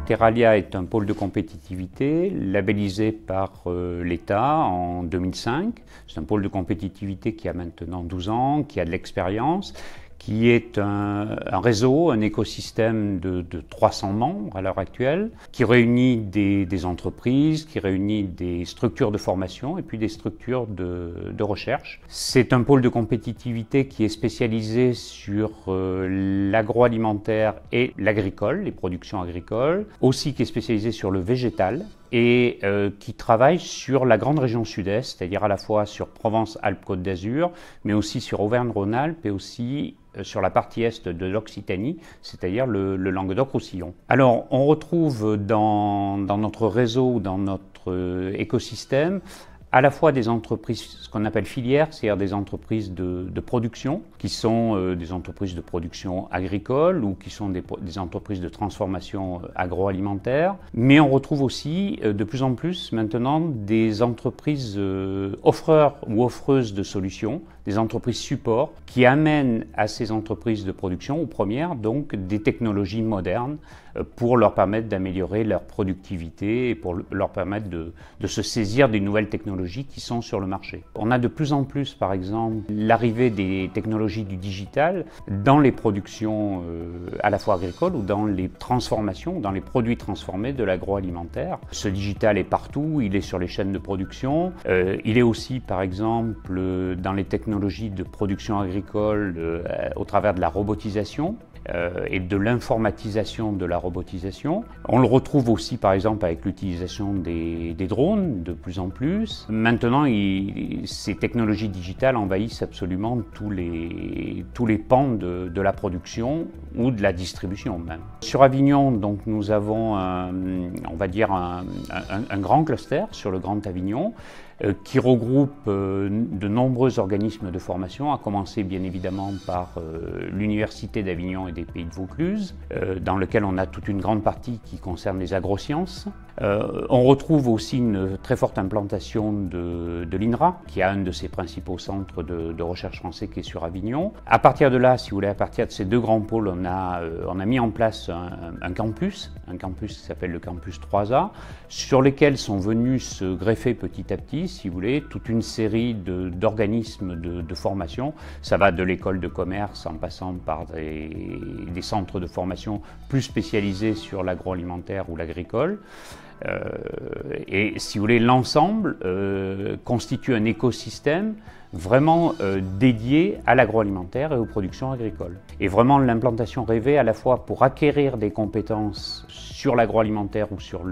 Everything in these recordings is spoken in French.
Teralia est un pôle de compétitivité labellisé par l'État en 2005. C'est un pôle de compétitivité qui a maintenant 12 ans, qui a de l'expérience, qui est un réseau, un écosystème de 300 membres à l'heure actuelle, qui réunit des entreprises, qui réunit des structures de formation et puis des structures de recherche. C'est un pôle de compétitivité qui est spécialisé sur l'agroalimentaire et l'agricole, les productions agricoles, aussi qui est spécialisé sur le végétal et qui travaille sur la grande région sud-est, c'est-à-dire à la fois sur Provence-Alpes-Côte d'Azur, mais aussi sur Auvergne-Rhône-Alpes et aussi sur la partie est de l'Occitanie, c'est-à-dire le Languedoc-Roussillon. Alors, on retrouve dans notre réseau, dans notre écosystème, à la fois des entreprises, ce qu'on appelle filières, c'est-à-dire des entreprises de production, qui sont des entreprises de production agricole ou qui sont des entreprises de transformation agroalimentaire. Mais on retrouve aussi de plus en plus maintenant des entreprises offreurs ou offreuses de solutions, des entreprises support, qui amènent à ces entreprises de production, aux premières, donc des technologies modernes pour leur permettre d'améliorer leur productivité et pour leur permettre de se saisir des nouvelles technologies qui sont sur le marché. On a de plus en plus, par exemple, l'arrivée des technologies du digital dans les productions à la fois agricoles ou dans les transformations, dans les produits transformés de l'agroalimentaire. Ce digital est partout, il est sur les chaînes de production, il est aussi, par exemple, dans les technologies de production agricole au travers de la robotisation et de l'informatisation de la robotisation. On le retrouve aussi par exemple avec l'utilisation des drones de plus en plus. Maintenant, ces technologies digitales envahissent absolument tous les pans de la production ou de la distribution même. Sur Avignon, donc, nous avons on va dire un grand cluster sur le Grand Avignon qui regroupe de nombreux organismes de formation, à commencer bien évidemment par l'Université d'Avignon et des Pays de Vaucluse, dans lequel on a toute une grande partie qui concerne les agrosciences. On retrouve aussi une très forte implantation de l'INRA, qui a un de ses principaux centres de recherche français qui est sur Avignon. À partir de là, si vous voulez, à partir de ces deux grands pôles, on a mis en place un campus qui s'appelle le campus 3A, sur lesquels sont venus se greffer petit à petit, si vous voulez, toute une série d'organismes de formation. Ça va de l'école de commerce en passant par des centres de formation plus spécialisés sur l'agroalimentaire ou l'agricole. Et si vous voulez, l'ensemble constitue un écosystème vraiment dédié à l'agroalimentaire et aux productions agricoles. Et vraiment l'implantation rêvée à la fois pour acquérir des compétences sur l'agroalimentaire ou sur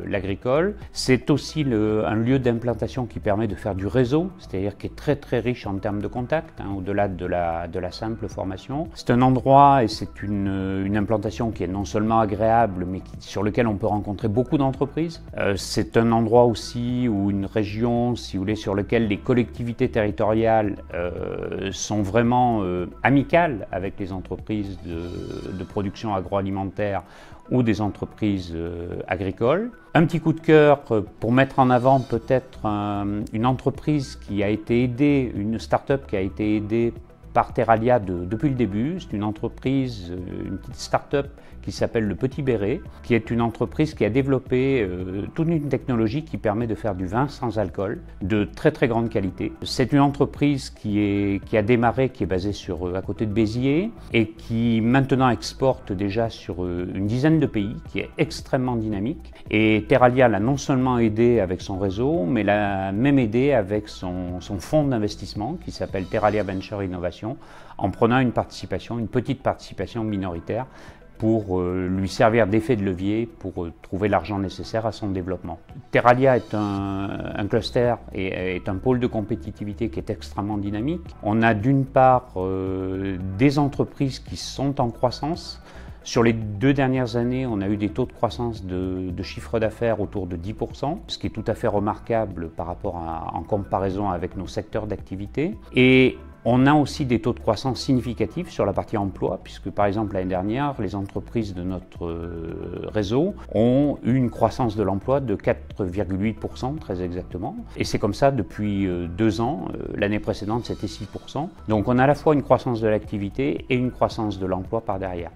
l'agricole. C'est aussi un lieu d'implantation qui permet de faire du réseau, c'est-à-dire qui est très très riche en termes de contacts, au-delà de la simple formation. C'est un endroit et c'est une implantation qui est non seulement agréable, mais sur lequel on peut rencontrer beaucoup d'entreprises. C'est un endroit aussi ou une région, si vous voulez, sur lequel les collectivités territoriales sont vraiment amicales avec les entreprises de production agroalimentaire ou des entreprises agricoles. Un petit coup de cœur pour mettre en avant peut-être une entreprise qui a été aidée, une start-up qui a été aidée par Teralia depuis le début. C'est une entreprise, une petite start-up qui s'appelle Le Petit Béret, qui est une entreprise qui a développé toute une technologie qui permet de faire du vin sans alcool, de très très grande qualité. C'est une entreprise qui a démarré, qui est basée à côté de Béziers et qui maintenant exporte déjà sur une dizaine de pays, qui est extrêmement dynamique. Et Teralia l'a non seulement aidé avec son réseau, mais l'a même aidé avec son fonds d'investissement qui s'appelle Teralia Venture Innovation, en prenant une petite participation minoritaire pour lui servir d'effet de levier pour trouver l'argent nécessaire à son développement. Teralia est un cluster et est un pôle de compétitivité qui est extrêmement dynamique. On a d'une part des entreprises qui sont en croissance. Sur les 2 dernières années, on a eu des taux de croissance de chiffre d'affaires autour de 10%, ce qui est tout à fait remarquable en comparaison avec nos secteurs d'activité. Et on a aussi des taux de croissance significatifs sur la partie emploi, puisque par exemple l'année dernière, les entreprises de notre réseau ont eu une croissance de l'emploi de 4,8% très exactement. Et c'est comme ça depuis 2 ans. L'année précédente, c'était 6%. Donc on a à la fois une croissance de l'activité et une croissance de l'emploi par derrière.